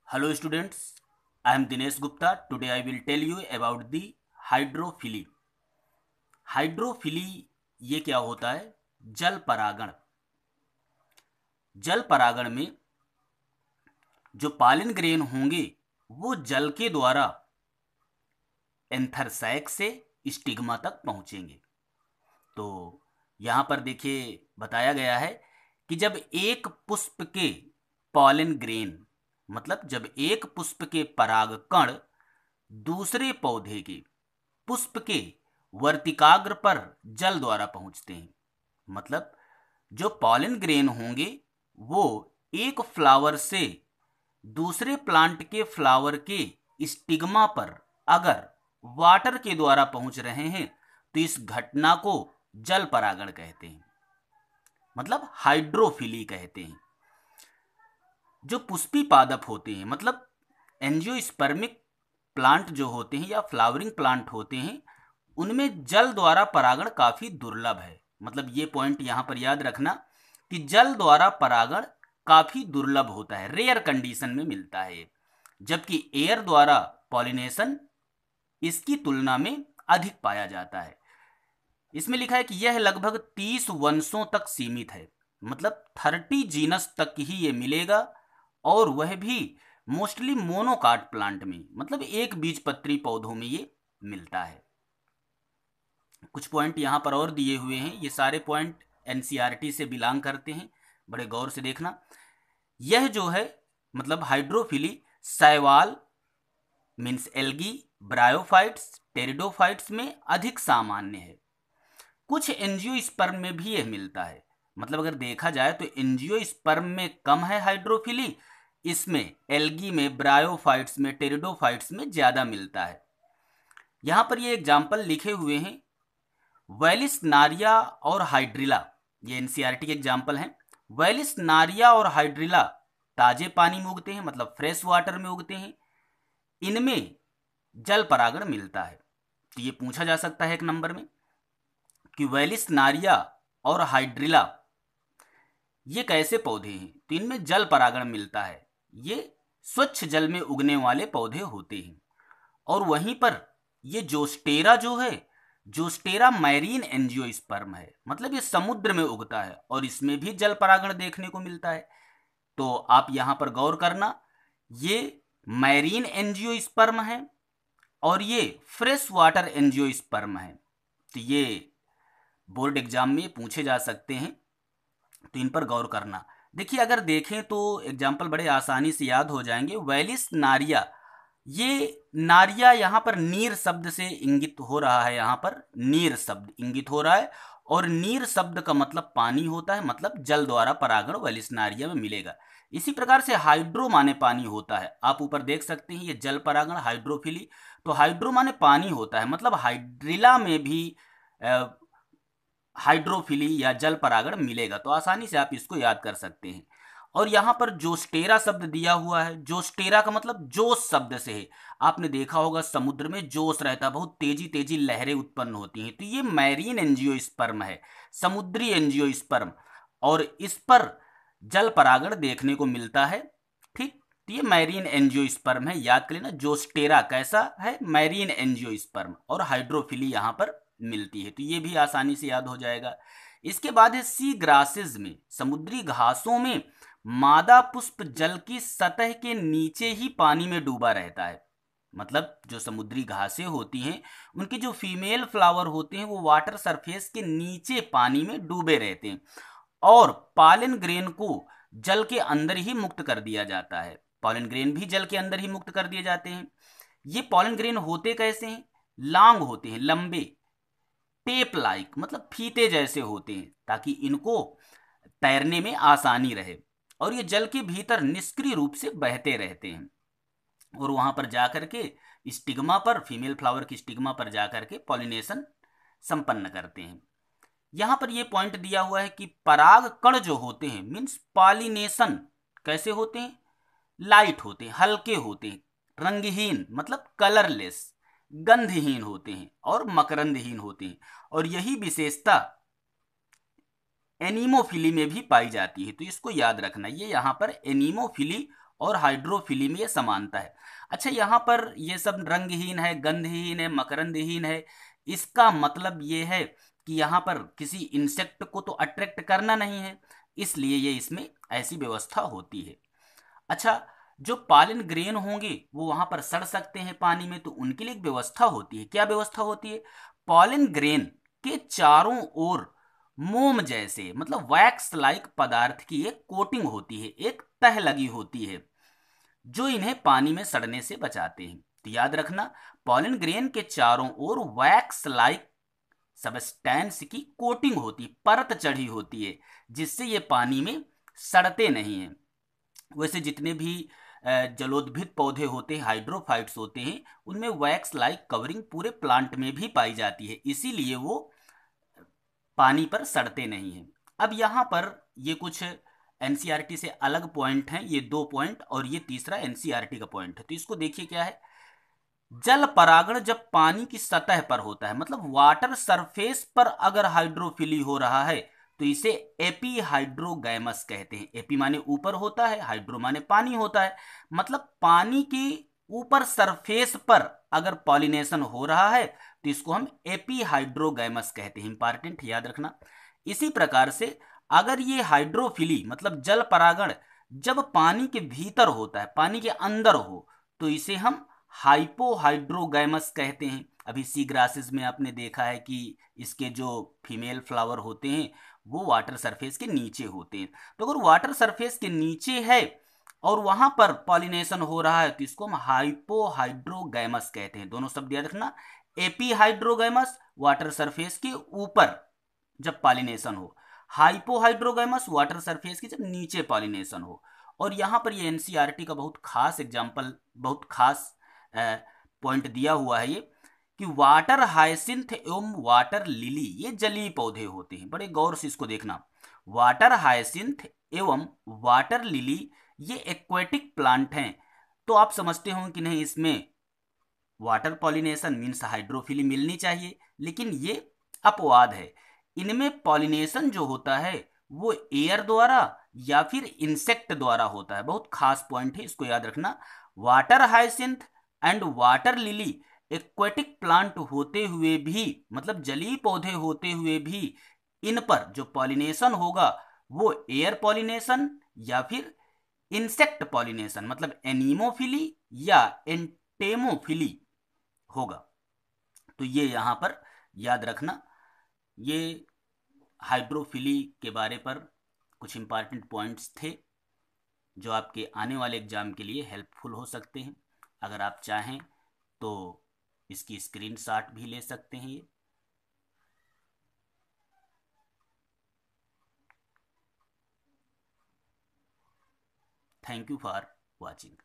Hello students, I am Dinesh Gupta. Today I will tell you about the hydrophily. Hydrophily ये क्या होता है? जल परागण। जल परागण में जो पॉलन ग्रेन होंगे वो जल के द्वारा एंथर सैक से स्टिग्मा तक पहुंचेंगे। तो यहां पर देखिए बताया गया है कि जब एक पुष्प के पॉलन ग्रेन मतलब जब एक पुष्प के पराग कण दूसरे पौधे के पुष्प के वर्तिकाग्र पर जल द्वारा पहुंचते हैं, मतलब जो पॉलन ग्रेन होंगे वो एक फ्लावर से दूसरे प्लांट के फ्लावर के स्टिग्मा पर अगर वाटर के द्वारा पहुंच रहे हैं तो इस घटना को जल परागण कहते हैं, मतलब हाइड्रोफिली कहते हैं। जो पुष्पी पादप होते हैं मतलब एंजियोस्पर्मिक प्लांट जो होते हैं या फ्लावरिंग प्लांट होते हैं उनमें जल द्वारा परागण काफी दुर्लभ है। मतलब ये पॉइंट यहां पर याद रखना कि जल द्वारा परागण काफी दुर्लभ होता है, रेयर कंडीशन में मिलता है, जबकि एयर द्वारा पॉलिनेशन इसकी तुलना में अधिक पाया जाता है। इसमें लिखा है कि यह लगभग 30 वंशों तक सीमित है, मतलब 30 जीनस तक ही ये मिलेगा और वह भी मोस्टली मोनोकाट प्लांट में, मतलब एक बीजपत्री पौधों में ये मिलता है। कुछ पॉइंट यहाँ पर और दिए हुए हैं, ये सारे पॉइंट एनसीईआरटी से बिलोंग करते हैं, बड़े गौर से देखना। यह जो है मतलब हाइड्रोफिली शैवाल मीन्स एल्गी, ब्रायोफाइट्स, टेरिडोफाइट्स में अधिक सामान्य है। कुछ एंजियोस्पर्म में भी यह मिलता है, मतलब अगर देखा जाए तो एंजियोस्पर्म में कम है हाइड्रोफिली, इसमें एल्गी में, ब्रायोफाइट्स में, टेरिडोफाइट्स में ज्यादा मिलता है। यहां पर ये एग्जाम्पल लिखे हुए हैं वेलिसनारिया और हाइड्रिला, ये एनसीईआरटी के एग्जाम्पल हैं। वेलिसनारिया और हाइड्रिला ताजे पानी में उगते हैं, मतलब फ्रेश वाटर में उगते हैं, इनमें जल परागण मिलता है। तो ये पूछा जा सकता है एक नंबर में कि वेलिसनारिया और हाइड्रिला ये कैसे पौधे हैं, तो इनमें जल परागण मिलता है। ये स्वच्छ जल में उगने वाले पौधे होते हैं। और वहीं पर ये जोस्टेरा जो है, जोस्टेरा मैरीन एंजियोस्पर्म है, मतलब ये समुद्र में उगता है और इसमें भी जल परागण देखने को मिलता है। तो आप यहां पर गौर करना, ये मैरीन एंजियोस्पर्म है और ये फ्रेश वाटर एंजियोस्पर्म है। तो ये बोर्ड एग्जाम में पूछे जा सकते हैं, तो इन पर गौर करना। देखिए अगर देखें तो एग्जाम्पल बड़े आसानी से याद हो जाएंगे। वेलिस नारिया, ये नारिया यहाँ पर नीर शब्द से इंगित हो रहा है, यहाँ पर नीर शब्द इंगित हो रहा है और नीर शब्द का मतलब पानी होता है, मतलब जल द्वारा परागण वेलिस नारिया में मिलेगा। इसी प्रकार से हाइड्रो माने पानी होता है, आप ऊपर देख सकते हैं ये जल परागण हाइड्रोफिली। तो हाइड्रो माने पानी होता है, मतलब हाइड्रिला में भी हाइड्रोफिली या जल परागण मिलेगा। तो आसानी से आप इसको याद कर सकते हैं। और यहाँ पर जोस्टेरा शब्द दिया हुआ है, जोस्टेरा का मतलब जोश शब्द से है। आपने देखा होगा समुद्र में जोश रहता है, बहुत तेजी तेजी लहरें उत्पन्न होती हैं, तो ये मैरीन एंजियोस्पर्म है, समुद्री एंजियोस्पर्म, और इस पर जल परागण देखने को मिलता है। ठीक, तो ये मैरीन एंजियोस्पर्म है, याद कर लेना। जोस्टेरा कैसा है? मैरीन एंजियोस्पर्म, और हाइड्रोफिली यहाँ पर मिलती है, तो ये भी आसानी से याद हो जाएगा। इसके बाद है सी ग्रासेस में, समुद्री घासों में मादा पुष्प जल की सतह के नीचे ही पानी में डूबा रहता है। मतलब जो समुद्री घासें होती हैं उनके जो फीमेल फ्लावर होते हैं वो वाटर सरफेस के नीचे पानी में डूबे रहते हैं और पॉलन ग्रेन को जल के अंदर ही मुक्त कर दिया जाता है। पॉलन ग्रेन भी जल के अंदर ही मुक्त कर दिए जाते हैं। ये पॉलन ग्रेन होते कैसे हैं? लॉन्ग होते हैं, लंबे, टेप लाइक, मतलब फीते जैसे होते हैं, ताकि इनको तैरने में आसानी रहे। और ये जल के भीतर निष्क्रिय रूप से बहते रहते हैं और वहां पर जाकर के स्टिग्मा पर, फीमेल फ्लावर की स्टिग्मा पर जाकर के पॉलिनेशन संपन्न करते हैं। यहां पर यह पॉइंट दिया हुआ है कि पराग कण जो होते हैं मीन्स पॉलिनेशन कैसे होते हैं? लाइट होते हैं, हल्के होते हैं, रंगहीन मतलब कलरलेस, गंधहीन होते हैं और मकरंदहीन होते हैं। और यही विशेषता एनीमोफिली में भी पाई जाती है, तो इसको याद रखना। ये यहाँ पर एनीमोफिली और हाइड्रोफिली में ये समानता है। अच्छा, यहाँ पर ये सब रंगहीन है, गंधहीन है, मकरंदहीन है, इसका मतलब ये है कि यहाँ पर किसी इंसेक्ट को तो अट्रैक्ट करना नहीं है, इसलिए ये इसमें ऐसी व्यवस्था होती है। अच्छा, जो पॉलन ग्रेन होंगे वो वहां पर सड़ सकते हैं पानी में, तो उनके लिए एक व्यवस्था होती है। क्या व्यवस्था होती है? पॉलन ग्रेन के चारों ओर मोम जैसे मतलब वैक्स लाइक पदार्थ की एक कोटिंग होती है, एक तह लगी होती है, जो इन्हें पानी में सड़ने से बचाते हैं। तो याद रखना, पॉलन ग्रेन के चारों ओर वैक्स लाइक सबस्टेंस की कोटिंग होती है, परत चढ़ी होती है, जिससे ये पानी में सड़ते नहीं हैं। वैसे जितने भी जलोद्भिद पौधे होते हैं, हाइड्रोफाइट्स होते हैं, उनमें वैक्स लाइक कवरिंग पूरे प्लांट में भी पाई जाती है, इसीलिए वो पानी पर सड़ते नहीं हैं। अब यहाँ पर ये कुछ एनसीईआरटी से अलग पॉइंट हैं, ये 2 पॉइंट, और ये तीसरा एनसीईआरटी का पॉइंट है। तो इसको देखिए क्या है। जल परागण जब पानी की सतह पर होता है, मतलब वाटर सरफेस पर अगर हाइड्रोफिली हो रहा है, तो इसे एपी हाइड्रोगैमस कहते हैं। एपी माने ऊपर होता है, हाइड्रो माने पानी होता है, मतलब पानी की ऊपर सरफेस पर अगर पॉलिनेशन हो रहा है तो इसको हम एपी हाइड्रोगैमस कहते हैं। इंपॉर्टेंट, याद रखना। इसी प्रकार से अगर ये हाइड्रोफिली मतलब जल परागण जब पानी के भीतर होता है, पानी के अंदर हो, तो इसे हम हाइपोहाइड्रोगैमस कहते हैं। अभी सी ग्रासेस में आपने देखा है कि इसके जो फीमेल फ्लावर होते हैं वो वाटर सरफेस के नीचे होते हैं। तो अगर वाटर सरफेस के नीचे है और वहां पर पॉलिनेशन हो रहा है तो इसको हम हाइपोहाइड्रोगैमस कहते हैं। दोनों शब्द याद रखना, एपीहाइड्रोगैमस वाटर सरफेस के ऊपर जब पॉलिनेशन हो, हाइपोहाइड्रोगैमस वाटर सरफेस की जब नीचे पॉलिनेशन हो। और यहाँ पर ये एनसीईआरटी का बहुत खास एग्जाम्पल, बहुत खास पॉइंट दिया हुआ है ये, कि वाटर हायसिंथ एवं वाटर लिली ये जलीय पौधे होते हैं। बड़े गौर से इसको देखना। वाटर हायसिंथ एवं वाटर लिली ये एक्वेटिक प्लांट हैं। तो आप समझते हो कि नहीं, इसमें वाटर पॉलिनेशन मीन्स हाइड्रोफिली मिलनी चाहिए, लेकिन ये अपवाद है। इनमें पॉलिनेशन जो होता है वो एयर द्वारा या फिर इंसेक्ट द्वारा होता है। बहुत खास पॉइंट है, इसको याद रखना। Water hyacinth and water lily aquatic plant होते हुए भी, मतलब जलीय पौधे होते हुए भी, इन पर जो पॉलिनेशन होगा वो एयर पॉलिनेशन या फिर इंसेक्ट पॉलिनेशन मतलब एनीमोफिली या एंटेमोफिली होगा। तो ये यहाँ पर याद रखना। ये हाइड्रोफिली के बारे पर कुछ इंपॉर्टेंट पॉइंट्स थे जो आपके आने वाले एग्जाम के लिए हेल्पफुल हो सकते हैं। अगर आप चाहें तो इसकी स्क्रीनशॉट भी ले सकते हैं ये। Thank you for watching.